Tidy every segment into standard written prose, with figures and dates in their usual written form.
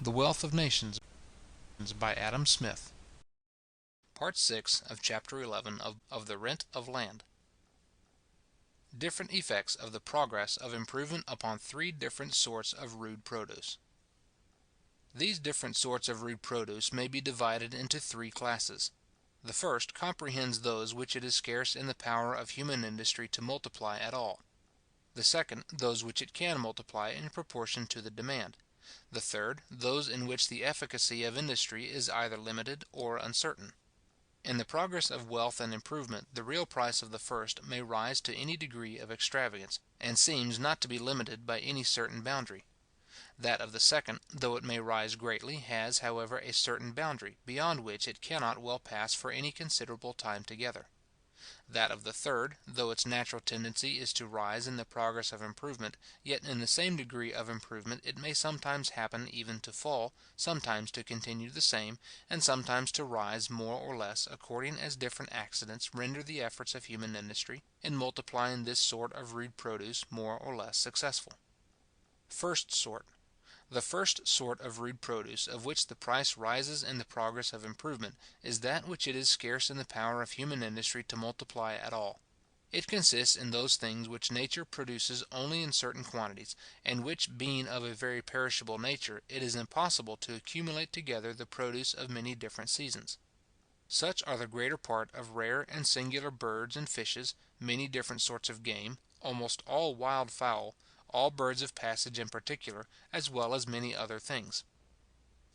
The Wealth of Nations by Adam Smith. Part 6 of Chapter 11 of the Rent of Land. Different effects of the progress of improvement upon three different sorts of rude produce. These different sorts of rude produce may be divided into three classes. The first comprehends those which it is scarce in the power of human industry to multiply at all. The second, those which it can multiply in proportion to the demand. The third, those in which the efficacy of industry is either limited or uncertain. In the progress of wealth and improvement, the real price of the first may rise to any degree of extravagance, and seems not to be limited by any certain boundary. That of the second, though it may rise greatly, has, however, a certain boundary, beyond which it cannot well pass for any considerable time together. That of the third, though its natural tendency is to rise in the progress of improvement, yet in the same degree of improvement it may sometimes happen even to fall, sometimes to continue the same, and sometimes to rise more or less, according as different accidents render the efforts of human industry, in multiplying this sort of rude produce, more or less successful. First sort. The first sort of rude produce, of which the price rises in the progress of improvement, is that which it is scarce in the power of human industry to multiply at all. It consists in those things which nature produces only in certain quantities, and which, being of a very perishable nature, it is impossible to accumulate together the produce of many different seasons. Such are the greater part of rare and singular birds and fishes, many different sorts of game, almost all wild fowl, all birds of passage in particular, as well as many other things.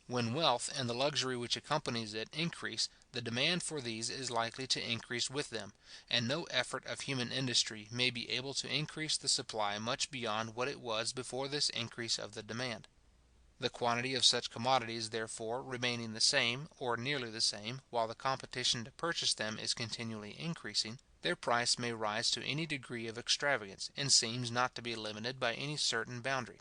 When wealth and the luxury which accompanies it increase, the demand for these is likely to increase with them, and no effort of human industry may be able to increase the supply much beyond what it was before this increase of the demand. The quantity of such commodities, therefore, remaining the same, or nearly the same, while the competition to purchase them is continually increasing, their price may rise to any degree of extravagance, and seems not to be limited by any certain boundary.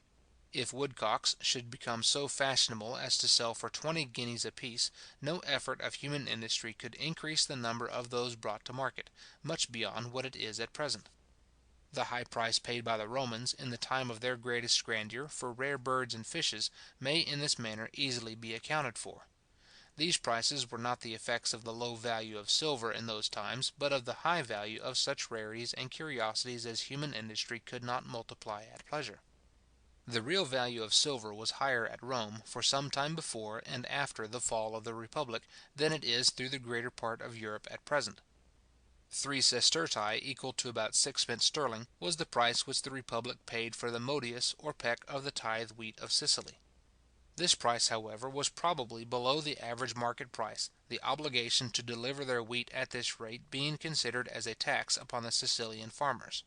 If woodcocks should become so fashionable as to sell for 20 guineas apiece, no effort of human industry could increase the number of those brought to market, much beyond what it is at present. The high price paid by the Romans, in the time of their greatest grandeur, for rare birds and fishes, may in this manner easily be accounted for. These prices were not the effects of the low value of silver in those times, but of the high value of such rarities and curiosities as human industry could not multiply at pleasure. The real value of silver was higher at Rome, for some time before and after the fall of the republic, than it is through the greater part of Europe at present. 3 sestertii, equal to about 6 pence sterling, was the price which the republic paid for the modius or peck of the tithe wheat of Sicily. This price, however, was probably below the average market price, the obligation to deliver their wheat at this rate being considered as a tax upon the Sicilian farmers.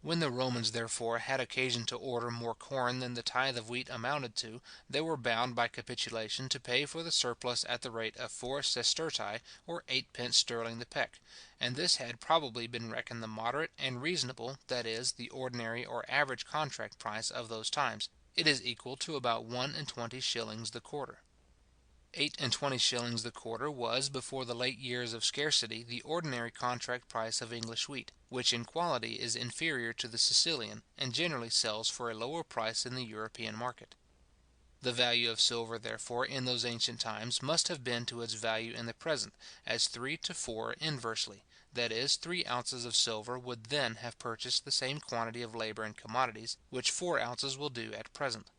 When the Romans, therefore, had occasion to order more corn than the tithe of wheat amounted to, they were bound by capitulation to pay for the surplus at the rate of 4 sestertii, or 8 pence sterling the peck, and this had probably been reckoned the moderate and reasonable, that is, the ordinary or average contract price of those times. It is equal to about 1 shillings the quarter. 8 shillings the quarter was, before the late years of scarcity, the ordinary contract price of English wheat, which in quality is inferior to the Sicilian, and generally sells for a lower price in the European market. The value of silver, therefore, in those ancient times must have been to its value in the present, as 3 to 4 inversely, that is, 3 ounces of silver would then have purchased the same quantity of labour and commodities, which 4 ounces will do at present.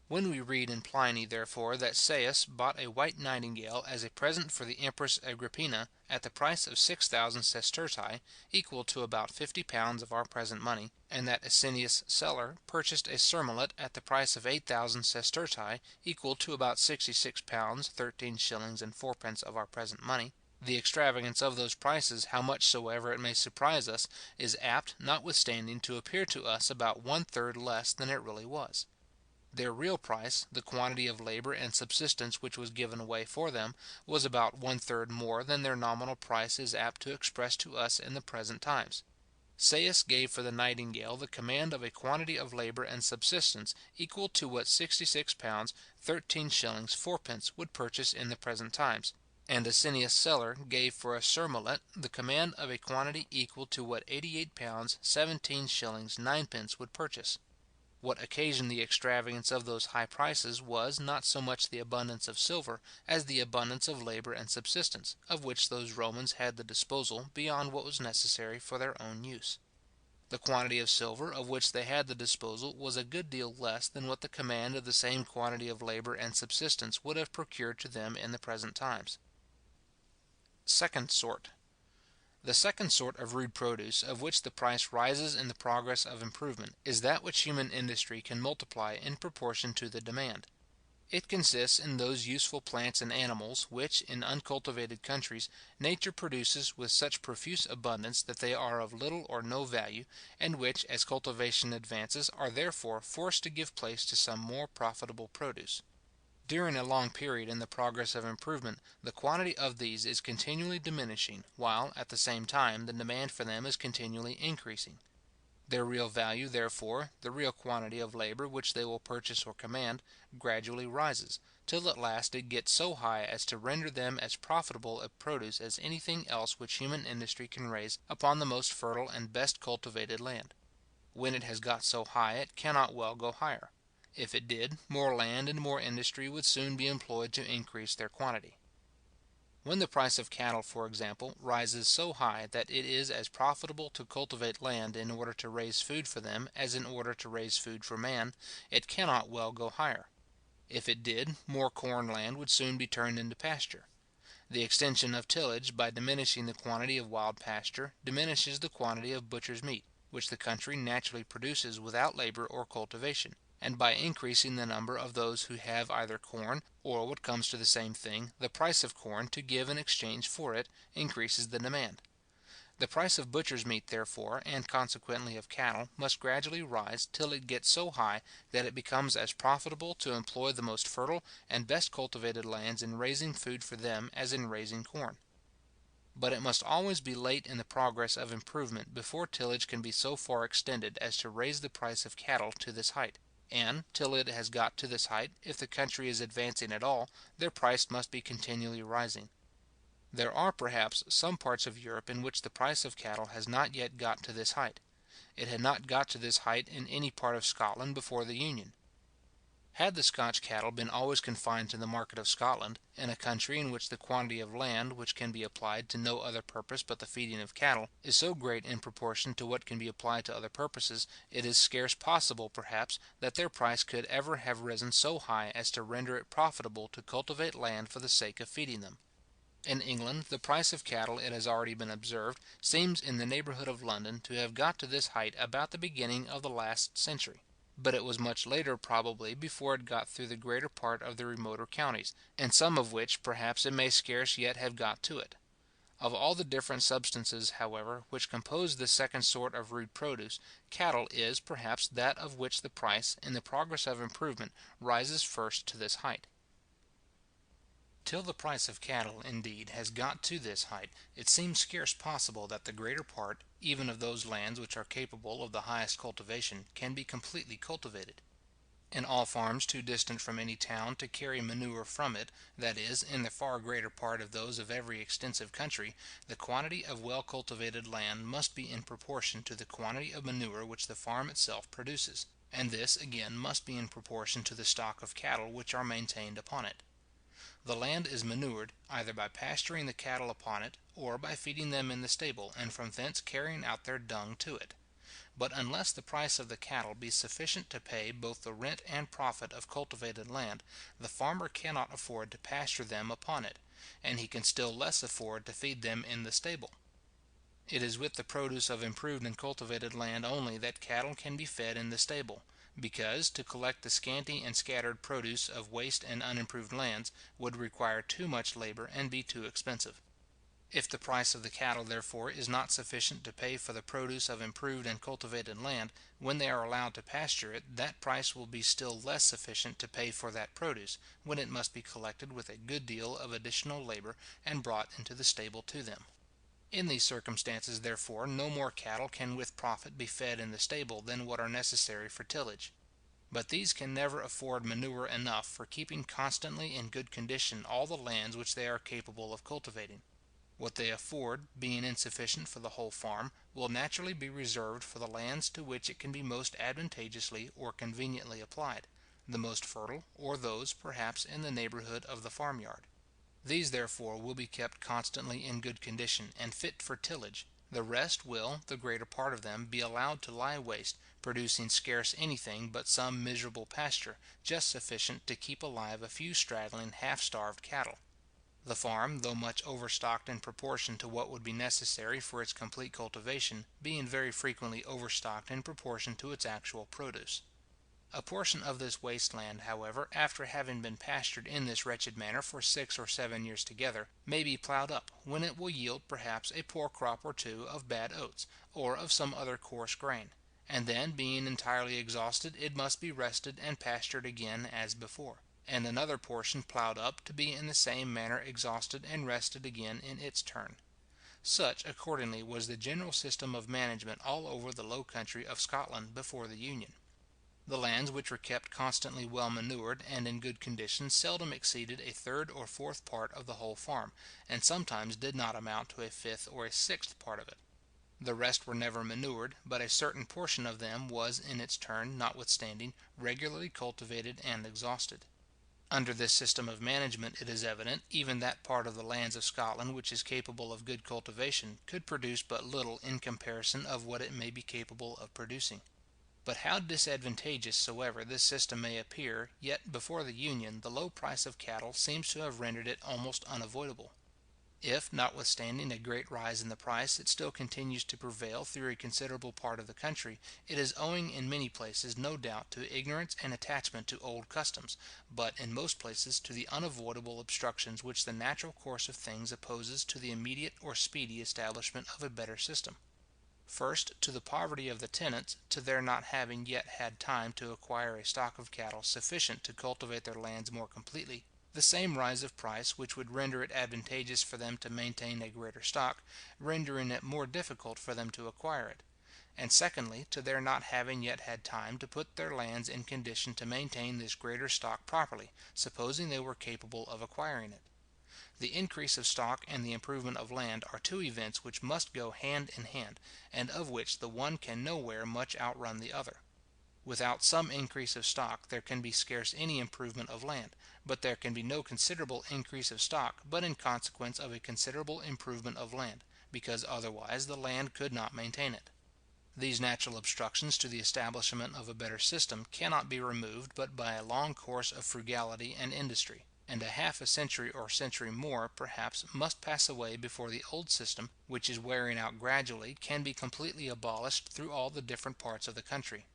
When we read in Pliny, therefore, that Seius bought a white nightingale as a present for the Empress Agrippina, at the price of 6,000 sestertii, equal to about £50 of our present money, and that Asinius Celer purchased a surmullet at the price of 8,000 sestertii, equal to about £66, 13 shillings and 4 pence of our present money, the extravagance of those prices, how much soever it may surprise us, is apt, notwithstanding, to appear to us about 1/3 less than it really was. Their real price, the quantity of labour and subsistence which was given away for them, was about 1/3 more than their nominal price is apt to express to us in the present times. Seius gave for the nightingale the command of a quantity of labour and subsistence equal to what £66, 13 shillings 4 pence would purchase in the present times, and Asinius Celer gave for a surmullet the command of a quantity equal to what £88, 17 shillings 9 pence would purchase. What occasioned the extravagance of those high prices was not so much the abundance of silver as the abundance of labour and subsistence, of which those Romans had the disposal beyond what was necessary for their own use. The quantity of silver of which they had the disposal was a good deal less than what the command of the same quantity of labour and subsistence would have procured to them in the present times. Second sort. The second sort of rude produce of which the price rises in the progress of improvement is that which human industry can multiply in proportion to the demand. It consists in those useful plants and animals which, in uncultivated countries, nature produces with such profuse abundance that they are of little or no value, and which, as cultivation advances, are therefore forced to give place to some more profitable produce. During a long period in the progress of improvement, the quantity of these is continually diminishing, while, at the same time, the demand for them is continually increasing. Their real value, therefore, the real quantity of labour which they will purchase or command, gradually rises, till at last it gets so high as to render them as profitable a produce as anything else which human industry can raise upon the most fertile and best cultivated land. When it has got so high, it cannot well go higher. If it did, more land and more industry would soon be employed to increase their quantity. When the price of cattle, for example, rises so high that it is as profitable to cultivate land in order to raise food for them as in order to raise food for man, it cannot well go higher. If it did, more corn land would soon be turned into pasture. The extension of tillage, by diminishing the quantity of wild pasture, diminishes the quantity of butcher's meat, which the country naturally produces without labour or cultivation, and by increasing the number of those who have either corn, or, what comes to the same thing, the price of corn to give in exchange for it, increases the demand. The price of butcher's meat, therefore, and consequently of cattle, must gradually rise till it gets so high that it becomes as profitable to employ the most fertile and best cultivated lands in raising food for them as in raising corn. But it must always be late in the progress of improvement before tillage can be so far extended as to raise the price of cattle to this height; and, till it has got to this height, if the country is advancing at all, their price must be continually rising. There are, perhaps, some parts of Europe in which the price of cattle has not yet got to this height. It had not got to this height in any part of Scotland before the Union. Had the Scotch cattle been always confined to the market of Scotland, in a country in which the quantity of land which can be applied to no other purpose but the feeding of cattle is so great in proportion to what can be applied to other purposes, it is scarce possible, perhaps, that their price could ever have risen so high as to render it profitable to cultivate land for the sake of feeding them. In England, the price of cattle, it has already been observed, seems in the neighbourhood of London to have got to this height about the beginning of the last century; but it was much later probably before it got through the greater part of the remoter counties, in some of which, perhaps, it may scarce yet have got to it. Of all the different substances, however, which compose this second sort of rude produce, cattle is, perhaps, that of which the price, in the progress of improvement, rises first to this height. Till the price of cattle, indeed, has got to this height, it seems scarce possible that the greater part, even of those lands which are capable of the highest cultivation, can be completely cultivated. In all farms too distant from any town to carry manure from it, that is, in the far greater part of those of every extensive country, the quantity of well cultivated land must be in proportion to the quantity of manure which the farm itself produces, and this, again, must be in proportion to the stock of cattle which are maintained upon it. The land is manured, either by pasturing the cattle upon it, or by feeding them in the stable, and from thence carrying out their dung to it. But unless the price of the cattle be sufficient to pay both the rent and profit of cultivated land, the farmer cannot afford to pasture them upon it, and he can still less afford to feed them in the stable. It is with the produce of improved and cultivated land only that cattle can be fed in the stable; because, to collect the scanty and scattered produce of waste and unimproved lands, would require too much labour and be too expensive. If the price of the cattle, therefore, is not sufficient to pay for the produce of improved and cultivated land, when they are allowed to pasture it, that price will be still less sufficient to pay for that produce, when it must be collected with a good deal of additional labour and brought into the stable to them. In these circumstances, therefore, no more cattle can with profit be fed in the stable than what are necessary for tillage. But these can never afford manure enough for keeping constantly in good condition all the lands which they are capable of cultivating. What they afford, being insufficient for the whole farm, will naturally be reserved for the lands to which it can be most advantageously or conveniently applied, the most fertile, or those, perhaps, in the neighbourhood of the farmyard. These, therefore, will be kept constantly in good condition, and fit for tillage; the rest will, the greater part of them, be allowed to lie waste, producing scarce anything but some miserable pasture, just sufficient to keep alive a few straggling, half-starved cattle. The farm, though much overstocked in proportion to what would be necessary for its complete cultivation, being very frequently overstocked in proportion to its actual produce. A portion of this waste land, however, after having been pastured in this wretched manner for 6 or 7 years together, may be ploughed up, when it will yield perhaps a poor crop or two of bad oats, or of some other coarse grain; and then, being entirely exhausted, it must be rested and pastured again as before, and another portion ploughed up, to be in the same manner exhausted and rested again in its turn. Such, accordingly, was the general system of management all over the low country of Scotland before the Union. The lands which were kept constantly well manured and in good condition seldom exceeded a third or fourth part of the whole farm, and sometimes did not amount to a fifth or a sixth part of it. The rest were never manured, but a certain portion of them was in its turn, notwithstanding, regularly cultivated and exhausted. Under this system of management, it is evident, even that part of the lands of Scotland which is capable of good cultivation could produce but little in comparison of what it may be capable of producing. But how disadvantageous soever this system may appear, yet before the Union the low price of cattle seems to have rendered it almost unavoidable. If, notwithstanding a great rise in the price, it still continues to prevail through a considerable part of the country, it is owing in many places, no doubt, to ignorance and attachment to old customs, but in most places to the unavoidable obstructions which the natural course of things opposes to the immediate or speedy establishment of a better system. First, to the poverty of the tenants, to their not having yet had time to acquire a stock of cattle sufficient to cultivate their lands more completely; the same rise of price which would render it advantageous for them to maintain a greater stock, rendering it more difficult for them to acquire it; and secondly, to their not having yet had time to put their lands in condition to maintain this greater stock properly, supposing they were capable of acquiring it. The increase of stock and the improvement of land are two events which must go hand in hand, and of which the one can nowhere much outrun the other. Without some increase of stock there can be scarce any improvement of land, but there can be no considerable increase of stock but in consequence of a considerable improvement of land, because otherwise the land could not maintain it. These natural obstructions to the establishment of a better system cannot be removed but by a long course of frugality and industry; and a half a century or century more, perhaps, must pass away before the old system, which is wearing out gradually, can be completely abolished through all the different parts of the country.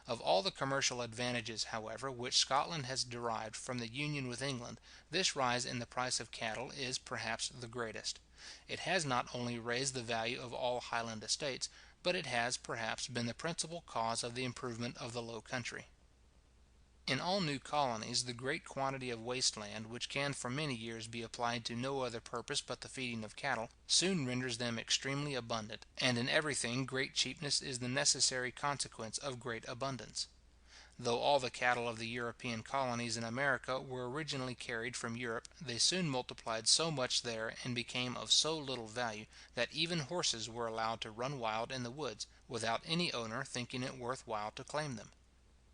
Of all the commercial advantages, however, which Scotland has derived from the union with England, this rise in the price of cattle is, perhaps, the greatest. It has not only raised the value of all Highland estates, but it has, perhaps, been the principal cause of the improvement of the low country. In all new colonies, the great quantity of waste land, which can for many years be applied to no other purpose but the feeding of cattle, soon renders them extremely abundant, and in everything great cheapness is the necessary consequence of great abundance. Though all the cattle of the European colonies in America were originally carried from Europe, they soon multiplied so much there, and became of so little value, that even horses were allowed to run wild in the woods, without any owner thinking it worth while to claim them.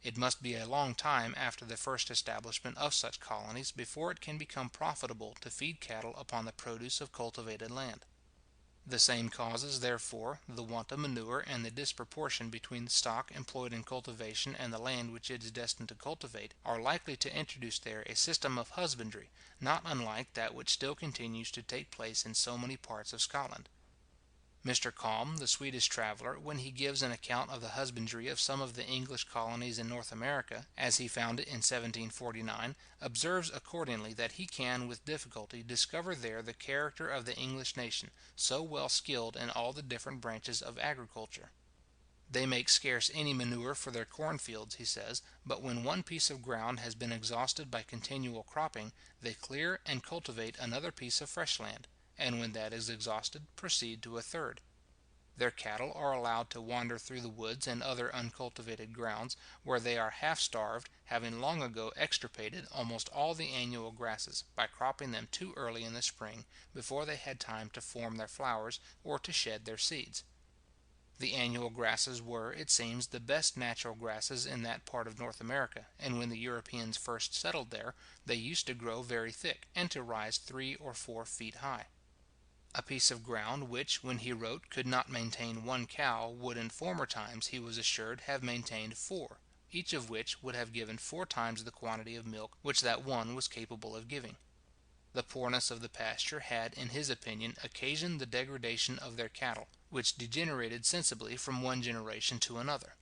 It must be a long time after the first establishment of such colonies before it can become profitable to feed cattle upon the produce of cultivated land. The same causes, therefore, the want of manure and the disproportion between the stock employed in cultivation and the land which it is destined to cultivate, are likely to introduce there a system of husbandry, not unlike that which still continues to take place in so many parts of Scotland. Mr. Kalm, the Swedish traveller, when he gives an account of the husbandry of some of the English colonies in North America, as he found it in 1749, observes accordingly that he can with difficulty discover there the character of the English nation, so well skilled in all the different branches of agriculture. They make scarce any manure for their cornfields, he says, but when one piece of ground has been exhausted by continual cropping, they clear and cultivate another piece of fresh land, and when that is exhausted, proceed to a third. Their cattle are allowed to wander through the woods and other uncultivated grounds, where they are half starved, having long ago extirpated almost all the annual grasses, by cropping them too early in the spring, before they had time to form their flowers, or to shed their seeds. The annual grasses were, it seems, the best natural grasses in that part of North America, and when the Europeans first settled there, they used to grow very thick, and to rise 3 or 4 feet high. A piece of ground which, when he wrote, could not maintain one cow, would in former times, he was assured, have maintained four, each of which would have given 4 times the quantity of milk which that one was capable of giving. The poorness of the pasture had, in his opinion, occasioned the degradation of their cattle, which degenerated sensibly from one generation to another.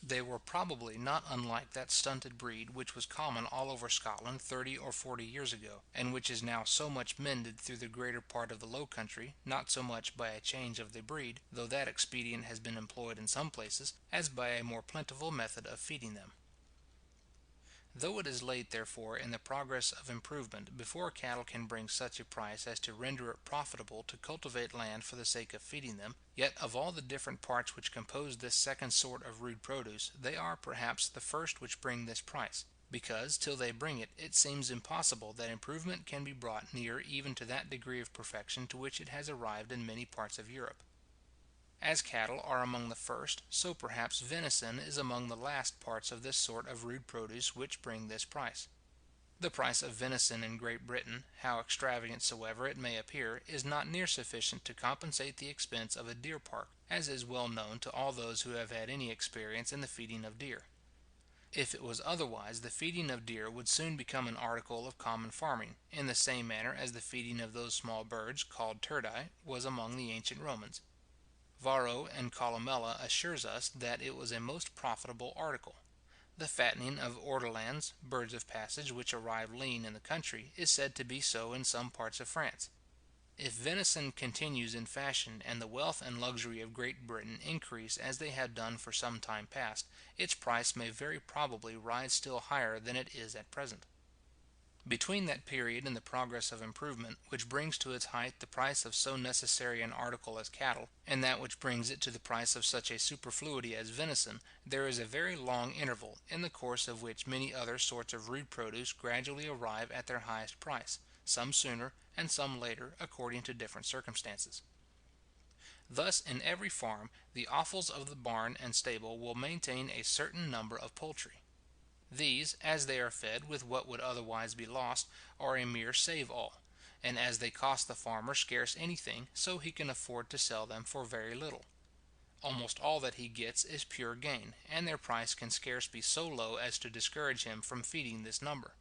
They were probably not unlike that stunted breed which was common all over Scotland 30 or 40 years ago, and which is now so much mended through the greater part of the low country, not so much by a change of the breed, though that expedient has been employed in some places, as by a more plentiful method of feeding them. Though it is late, therefore, in the progress of improvement, before cattle can bring such a price as to render it profitable to cultivate land for the sake of feeding them, yet of all the different parts which compose this second sort of rude produce, they are, perhaps, the first which bring this price; because, till they bring it, it seems impossible that improvement can be brought near even to that degree of perfection to which it has arrived in many parts of Europe. As cattle are among the first, so perhaps venison is among the last parts of this sort of rude produce which bring this price. The price of venison in Great Britain, how extravagant soever it may appear, is not near sufficient to compensate the expense of a deer park, as is well known to all those who have had any experience in the feeding of deer. If it was otherwise, the feeding of deer would soon become an article of common farming, in the same manner as the feeding of those small birds, called turdi, was among the ancient Romans. Varro and Columella assures us that it was a most profitable article. The fattening of ortolans, birds of passage which arrive lean in the country, is said to be so in some parts of France. If venison continues in fashion, and the wealth and luxury of Great Britain increase as they have done for some time past, its price may very probably rise still higher than it is at present. Between that period in the progress of improvement, which brings to its height the price of so necessary an article as cattle, and that which brings it to the price of such a superfluity as venison, there is a very long interval, in the course of which many other sorts of rude produce gradually arrive at their highest price, some sooner and some later, according to different circumstances. Thus, in every farm, the offals of the barn and stable will maintain a certain number of poultry. These, as they are fed with what would otherwise be lost, are a mere save-all; and as they cost the farmer scarce anything, so he can afford to sell them for very little. Almost all that he gets is pure gain, and their price can scarce be so low as to discourage him from feeding this number.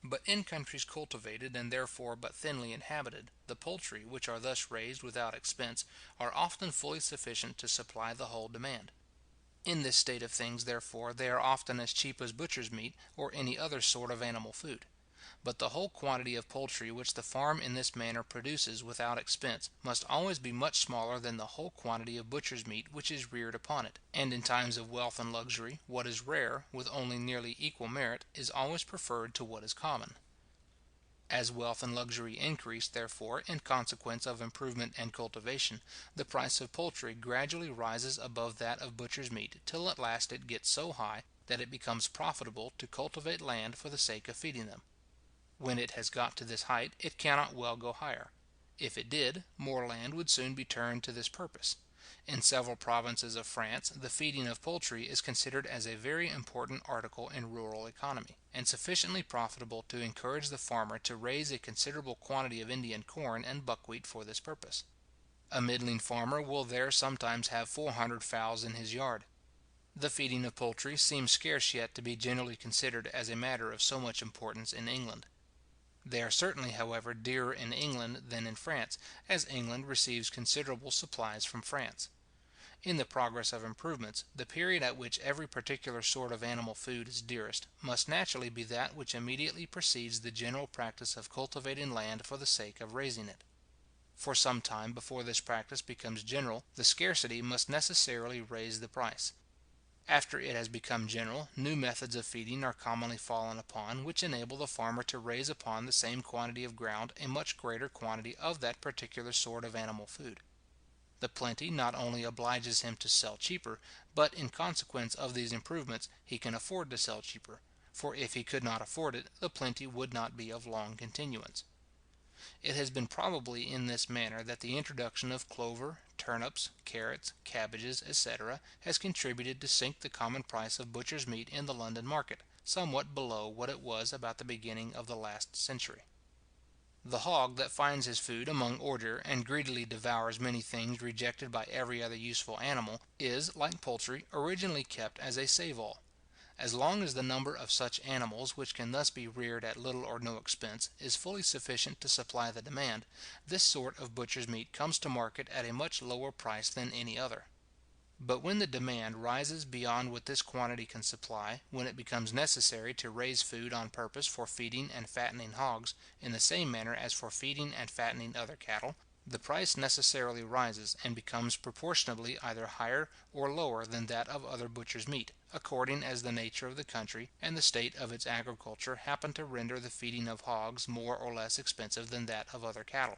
But in countries cultivated and therefore but thinly inhabited, the poultry, which are thus raised without expense, are often fully sufficient to supply the whole demand. In this state of things, therefore, they are often as cheap as butcher's meat, or any other sort of animal food. But the whole quantity of poultry which the farm in this manner produces without expense must always be much smaller than the whole quantity of butcher's meat which is reared upon it; and in times of wealth and luxury, what is rare, with only nearly equal merit, is always preferred to what is common. As wealth and luxury increase, therefore, in consequence of improvement and cultivation, the price of poultry gradually rises above that of butcher's meat, till at last it gets so high, that it becomes profitable to cultivate land for the sake of feeding them. When it has got to this height, it cannot well go higher. If it did, more land would soon be turned to this purpose. In several provinces of France, the feeding of poultry is considered as a very important article in rural economy, and sufficiently profitable to encourage the farmer to raise a considerable quantity of Indian corn and buckwheat for this purpose. A middling farmer will there sometimes have 400 fowls in his yard. The feeding of poultry seems scarce yet to be generally considered as a matter of so much importance in England. They are certainly, however, dearer in England than in France, as England receives considerable supplies from France. In the progress of improvements, the period at which every particular sort of animal food is dearest, must naturally be that which immediately precedes the general practice of cultivating land for the sake of raising it. For some time before this practice becomes general, the scarcity must necessarily raise the price. After it has become general, new methods of feeding are commonly fallen upon, which enable the farmer to raise upon the same quantity of ground a much greater quantity of that particular sort of animal food. The plenty not only obliges him to sell cheaper, but in consequence of these improvements he can afford to sell cheaper; for if he could not afford it, the plenty would not be of long continuance. It has been probably in this manner that the introduction of clover, turnips, carrots, cabbages, etc. has contributed to sink the common price of butcher's meat in the London market, somewhat below what it was about the beginning of the last century. The hog that finds his food among ordure, and greedily devours many things rejected by every other useful animal, is, like poultry, originally kept as a save-all. As long as the number of such animals which can thus be reared at little or no expense is fully sufficient to supply the demand, this sort of butcher's meat comes to market at a much lower price than any other. But when the demand rises beyond what this quantity can supply, when it becomes necessary to raise food on purpose for feeding and fattening hogs, in the same manner as for feeding and fattening other cattle, the price necessarily rises, and becomes proportionably either higher or lower than that of other butcher's meat, according as the nature of the country and the state of its agriculture happen to render the feeding of hogs more or less expensive than that of other cattle.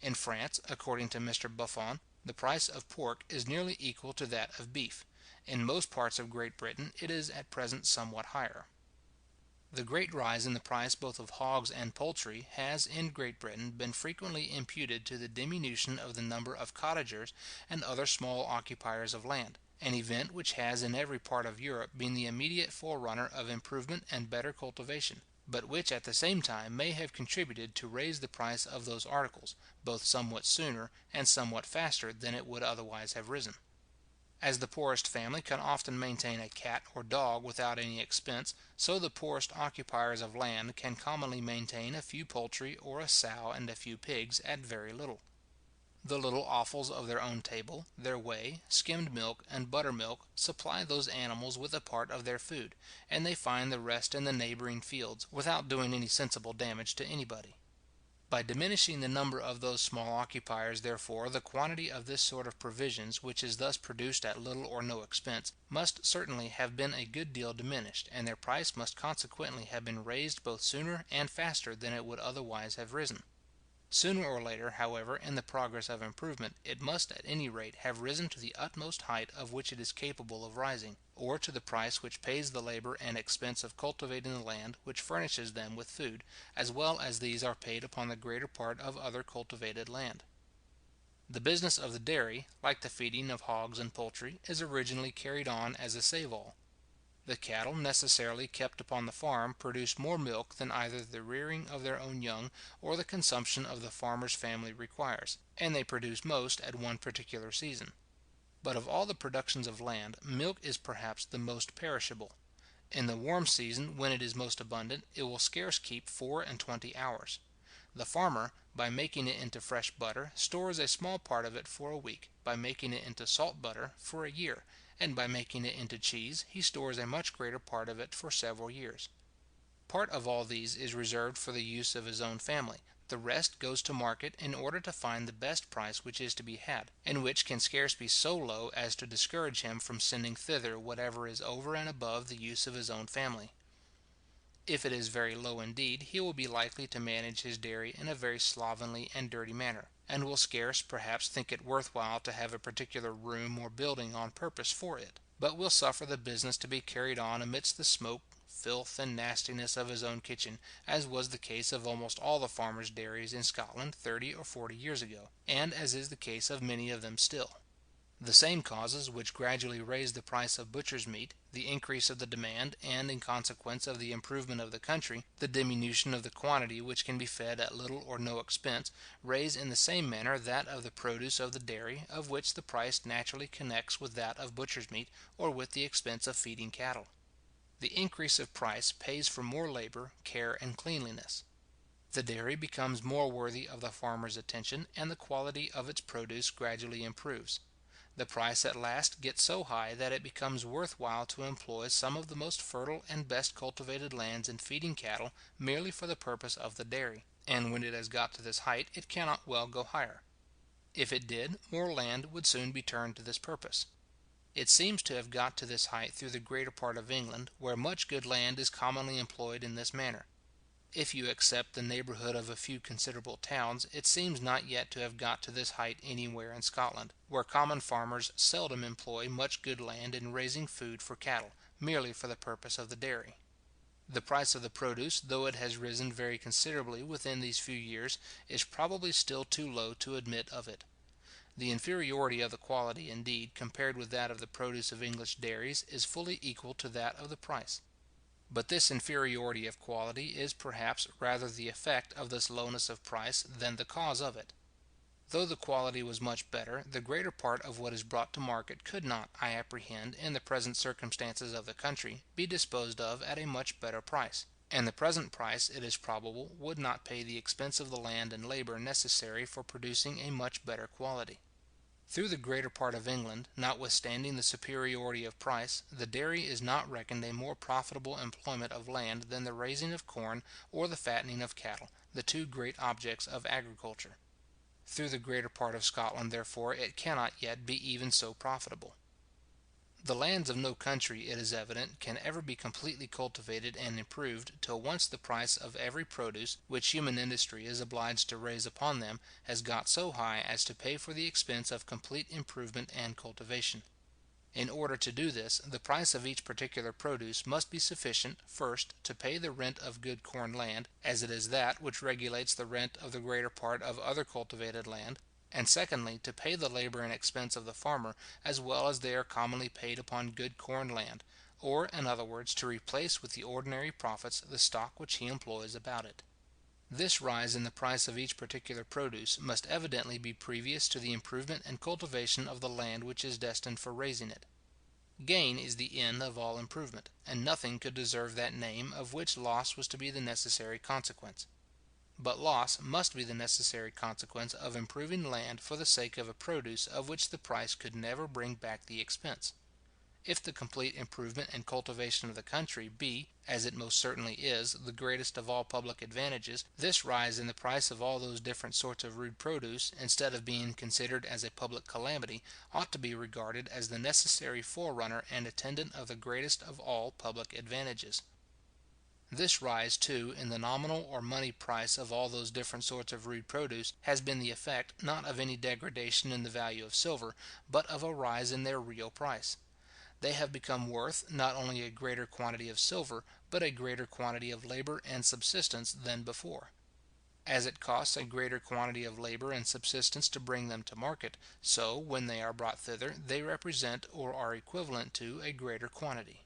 In France, according to Mr. Buffon, the price of pork is nearly equal to that of beef. In most parts of Great Britain it is at present somewhat higher. The great rise in the price both of hogs and poultry has in Great Britain been frequently imputed to the diminution of the number of cottagers and other small occupiers of land, an event which has in every part of Europe been the immediate forerunner of improvement and better cultivation, but which at the same time may have contributed to raise the price of those articles, both somewhat sooner and somewhat faster than it would otherwise have risen. As the poorest family can often maintain a cat or dog without any expense, so the poorest occupiers of land can commonly maintain a few poultry or a sow and a few pigs at very little. The little offals of their own table, their whey, skimmed milk, and buttermilk, supply those animals with a part of their food, and they find the rest in the neighbouring fields, without doing any sensible damage to anybody. By diminishing the number of those small occupiers, therefore, the quantity of this sort of provisions, which is thus produced at little or no expense, must certainly have been a good deal diminished, and their price must consequently have been raised both sooner and faster than it would otherwise have risen. Sooner or later, however, in the progress of improvement, it must at any rate have risen to the utmost height of which it is capable of rising, or to the price which pays the labour and expense of cultivating the land which furnishes them with food, as well as these are paid upon the greater part of other cultivated land. The business of the dairy, like the feeding of hogs and poultry, is originally carried on as a save-all. The cattle necessarily kept upon the farm produce more milk than either the rearing of their own young or the consumption of the farmer's family requires, and they produce most at one particular season. But of all the productions of land, milk is perhaps the most perishable. In the warm season, when it is most abundant, it will scarce keep 24 hours. The farmer, by making it into fresh butter, stores a small part of it for a week; by making it into salt butter, for a year; and by making it into cheese, he stores a much greater part of it for several years. Part of all these is reserved for the use of his own family; the rest goes to market in order to find the best price which is to be had, and which can scarce be so low as to discourage him from sending thither whatever is over and above the use of his own family. If it is very low indeed, he will be likely to manage his dairy in a very slovenly and dirty manner, and will scarce, perhaps, think it worth while to have a particular room or building on purpose for it, but will suffer the business to be carried on amidst the smoke, filth, and nastiness of his own kitchen, as was the case of almost all the farmers' dairies in Scotland 30 or 40 years ago, and as is the case of many of them still. The same causes which gradually raise the price of butcher's meat, the increase of the demand, and, in consequence of the improvement of the country, the diminution of the quantity which can be fed at little or no expense, raise in the same manner that of the produce of the dairy, of which the price naturally connects with that of butcher's meat, or with the expense of feeding cattle. The increase of price pays for more labour, care, and cleanliness. The dairy becomes more worthy of the farmer's attention, and the quality of its produce gradually improves. The price at last gets so high that it becomes worth while to employ some of the most fertile and best cultivated lands in feeding cattle merely for the purpose of the dairy, and when it has got to this height it cannot well go higher. If it did, more land would soon be turned to this purpose. It seems to have got to this height through the greater part of England, where much good land is commonly employed in this manner. If you except the neighbourhood of a few considerable towns, it seems not yet to have got to this height anywhere in Scotland, where common farmers seldom employ much good land in raising food for cattle, merely for the purpose of the dairy. The price of the produce, though it has risen very considerably within these few years, is probably still too low to admit of it. The inferiority of the quality, indeed, compared with that of the produce of English dairies, is fully equal to that of the price. But this inferiority of quality is perhaps rather the effect of this lowness of price than the cause of it. Though the quality was much better, the greater part of what is brought to market could not, I apprehend, in the present circumstances of the country, be disposed of at a much better price; and the present price, it is probable, would not pay the expense of the land and labour necessary for producing a much better quality. Through the greater part of England, notwithstanding the superiority of price, the dairy is not reckoned a more profitable employment of land than the raising of corn or the fattening of cattle, the two great objects of agriculture. Through the greater part of Scotland, therefore, it cannot yet be even so profitable. The lands of no country, it is evident, can ever be completely cultivated and improved, till once the price of every produce, which human industry is obliged to raise upon them, has got so high as to pay for the expense of complete improvement and cultivation. In order to do this, the price of each particular produce must be sufficient, first, to pay the rent of good corn land, as it is that which regulates the rent of the greater part of other cultivated land; and secondly, to pay the labour and expense of the farmer, as well as they are commonly paid upon good corn land, or, in other words, to replace with the ordinary profits the stock which he employs about it. This rise in the price of each particular produce must evidently be previous to the improvement and cultivation of the land which is destined for raising it. Gain is the end of all improvement, and nothing could deserve that name of which loss was to be the necessary consequence. But loss must be the necessary consequence of improving land for the sake of a produce of which the price could never bring back the expense. If the complete improvement and cultivation of the country be, as it most certainly is, the greatest of all public advantages, this rise in the price of all those different sorts of rude produce, instead of being considered as a public calamity, ought to be regarded as the necessary forerunner and attendant of the greatest of all public advantages. This rise, too, in the nominal or money price of all those different sorts of rude produce, has been the effect, not of any degradation in the value of silver, but of a rise in their real price. They have become worth, not only a greater quantity of silver, but a greater quantity of labour and subsistence than before. As it costs a greater quantity of labour and subsistence to bring them to market, so, when they are brought thither, they represent or are equivalent to a greater quantity.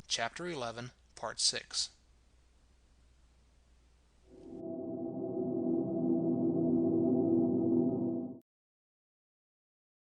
Chapter 11, part 6.